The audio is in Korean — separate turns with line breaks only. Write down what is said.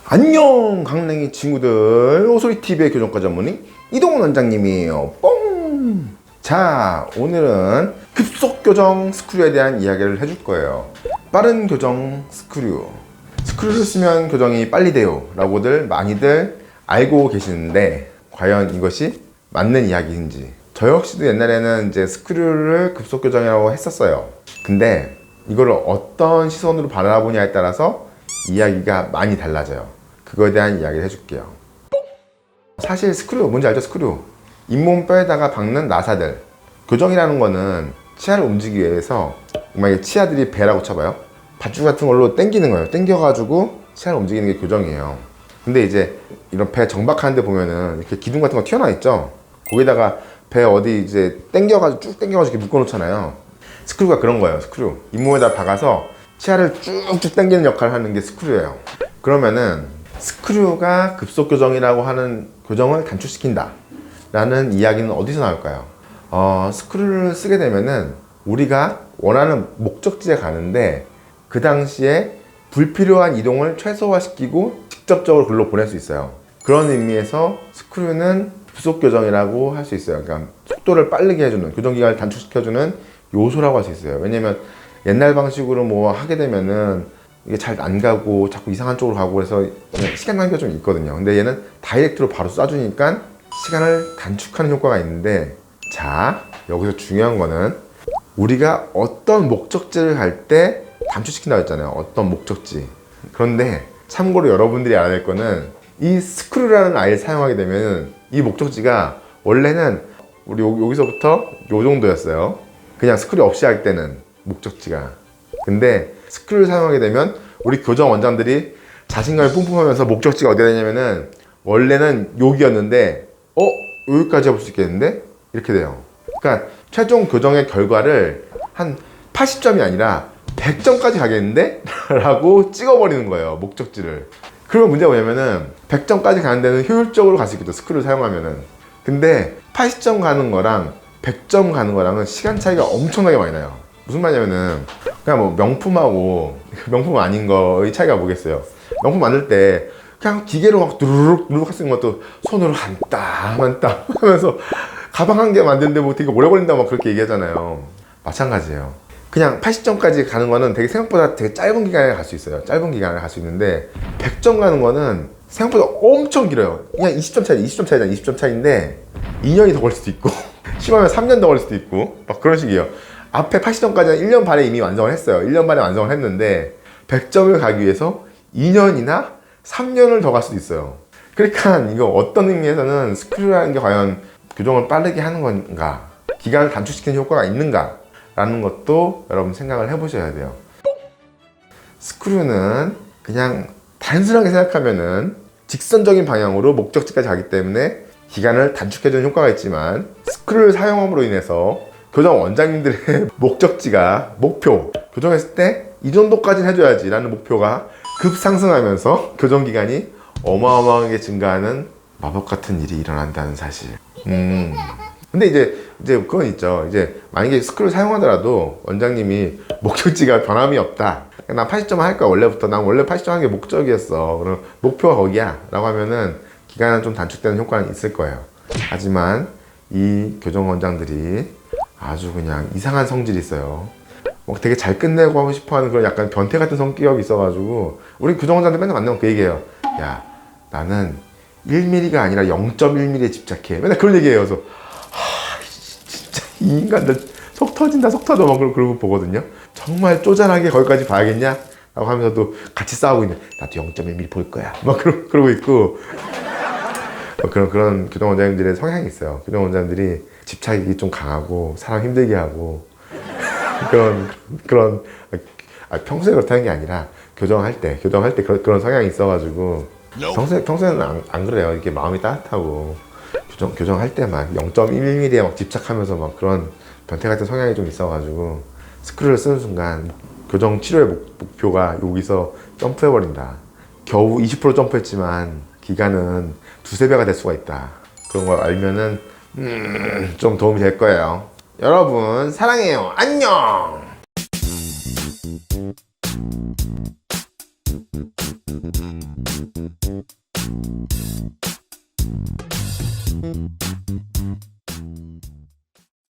안녕 강냉이 친구들, 오소리TV의 교정과 전문의 이동훈 원장님이에요. 뽕! 자, 오늘은 급속 교정 스크류에 대한 이야기를 해줄 거예요. 빠른 교정 스크류, 스크류를 쓰면 교정이 빨리 돼요 라고들 많이들 알고 계시는데, 과연 이것이 맞는 이야기인지. 저 역시도 옛날에는 이제 스크류를 급속 교정이라고 했었어요. 근데 이거를 어떤 시선으로 바라보냐에 따라서 이야기가 많이 달라져요. 그거에 대한 이야기를 해줄게요. 사실 스크류, 뭔지 알죠? 스크류, 잇몸 뼈에다가 박는 나사들. 교정이라는 거는 치아를 움직이기 위해서, 만약에 치아들이 배라고 쳐봐요. 밧줄 같은 걸로 당기는 거예요. 당겨가지고 치아를 움직이는 게 교정이에요. 근데 이제 이런 배 정박하는 데 보면은 이렇게 기둥 같은 거 튀어나와 있죠? 거기다가 배 어디 이제 당겨가지고 쭉 당겨가지고 이렇게 묶어놓잖아요. 스크류가 그런 거예요. 스크류, 잇몸에다 박아서 치아를 쭉쭉 당기는 역할을 하는 게 스크류예요. 그러면은 스크류가 급속 교정이라고 하는 교정을 단축시킨다 라는 이야기는 어디서 나올까요? 스크류를 쓰게 되면은 우리가 원하는 목적지에 가는데 그 당시에 불필요한 이동을 최소화시키고 직접적으로 글로 보낼 수 있어요. 그런 의미에서 스크류는 급속 교정이라고 할 수 있어요. 그러니까 속도를 빠르게 해주는, 교정 기간을 단축시켜주는 요소라고 할 수 있어요. 왜냐면 옛날 방식으로 뭐 하게 되면은 이게 잘 안 가고 자꾸 이상한 쪽으로 가고 그래서 시간 낭비가 좀 있거든요. 근데 얘는 다이렉트로 바로 쏴주니까 시간을 단축하는 효과가 있는데, 자, 여기서 중요한 거는 우리가 어떤 목적지를 갈 때 단축시킨다고 했잖아요. 어떤 목적지. 그런데 참고로 여러분들이 알아야 될 거는, 이 스크류라는 아이를 사용하게 되면 이 목적지가 원래는 우리 여기서부터 요 정도였어요. 그냥 스크류 없이 할 때는 목적지가. 근데 스크류를 사용하게 되면 우리 교정 원장들이 자신감이 뿜뿜하면서 목적지가 어디가 되냐면은, 원래는 여기였는데 여기까지 해볼 수 있겠는데? 이렇게 돼요. 그러니까 최종 교정의 결과를 한 80점이 아니라 100점까지 가겠는데? 라고 찍어버리는 거예요, 목적지를. 그러면 문제가 뭐냐면은 100점까지 가는 데는 효율적으로 갈 수 있겠죠, 스크류 사용하면은. 근데 80점 가는 거랑 100점 가는 거랑은 시간 차이가 엄청나게 많이 나요. 무슨 말이냐면은, 그냥 뭐 명품하고 명품 아닌 거의 차이가 뭐겠어요. 명품 만들 때 그냥 기계로 막 누르륵 쓰는 것도 손으로 한 땀 한 땀 하면서 가방 한 개 만드는데 뭐 되게 오래 걸린다 막 그렇게 얘기하잖아요. 마찬가지예요. 그냥 80점까지 가는 거는 되게 생각보다 되게 짧은 기간에 갈 수 있어요. 짧은 기간에 갈 수 있는데, 100점 가는 거는 생각보다 엄청 길어요. 그냥 20점 차이, 20점 차이잖아. 20점 차이인데 2년이 더 걸릴 수도 있고 심하면 3년 더 걸릴 수도 있고 막 그런 식이에요. 앞에 80점까지는 1년 반에 이미 완성을 했어요. 1년 반에 완성을 했는데 100점을 가기 위해서 2년이나 3년을 더 갈 수도 있어요. 그러니까 이거 어떤 의미에서는 스크류라는 게 과연 교정을 빠르게 하는 건가, 기간을 단축시키는 효과가 있는가 라는 것도 여러분 생각을 해보셔야 돼요. 스크류는 그냥 단순하게 생각하면은 직선적인 방향으로 목적지까지 가기 때문에 기간을 단축해주는 효과가 있지만, 스크류를 사용함으로 인해서 교정 원장님들의 목적지가, 목표, 교정했을 때 이 정도까지는 해줘야지 라는 목표가 급상승하면서 교정 기간이 어마어마하게 증가하는 마법 같은 일이 일어난다는 사실. 근데 이제 그건 있죠. 이제 만약에 스크류 사용하더라도 원장님이 목적지가 변함이 없다, 난 80점 할 거야 원래부터, 난 원래 80점 하는 게 목적이었어, 그럼 목표가 거기야 라고 하면은 기간은 좀 단축되는 효과는 있을 거예요. 하지만 이 교정 원장들이 아주 그냥 이상한 성질이 있어요. 뭐 되게 잘 끝내고 하고 싶어하는 그런 약간 변태 같은 성격이 있어가지고, 우리 교정 원장들 맨날 만나면 그 얘기해요. 야, 나는 1mm가 아니라 0.1mm에 집착해. 맨날 그런 얘기해요. 그래서 진짜 이 인간들 속 터진다, 속 터져 막 그러고 보거든요. 정말 쪼잔하게 거기까지 봐야겠냐? 라고 하면서도 같이 싸우고 있는, 나도 0.1mm 볼 거야 막 그러고 있고, 그런 교정 원장님들의 성향이 있어요. 교정 원장님들이 집착이 좀 강하고 사람 힘들게 하고 그런 평소에 그렇다는 게 아니라 교정할 때 그런 성향이 있어가지고, 평소에는 안 그래요. 이렇게 마음이 따뜻하고 교정할 때만 0.1mm에 막 집착하면서 막 그런 변태 같은 성향이 좀 있어가지고, 스크류를 쓰는 순간 교정 치료의 목표가 여기서 점프해버린다. 겨우 20% 점프했지만 기간은 두세 배가 될 수가 있다. 그런 걸 알면은 좀 도움이 될 거예요. 여러분 사랑해요. 안녕.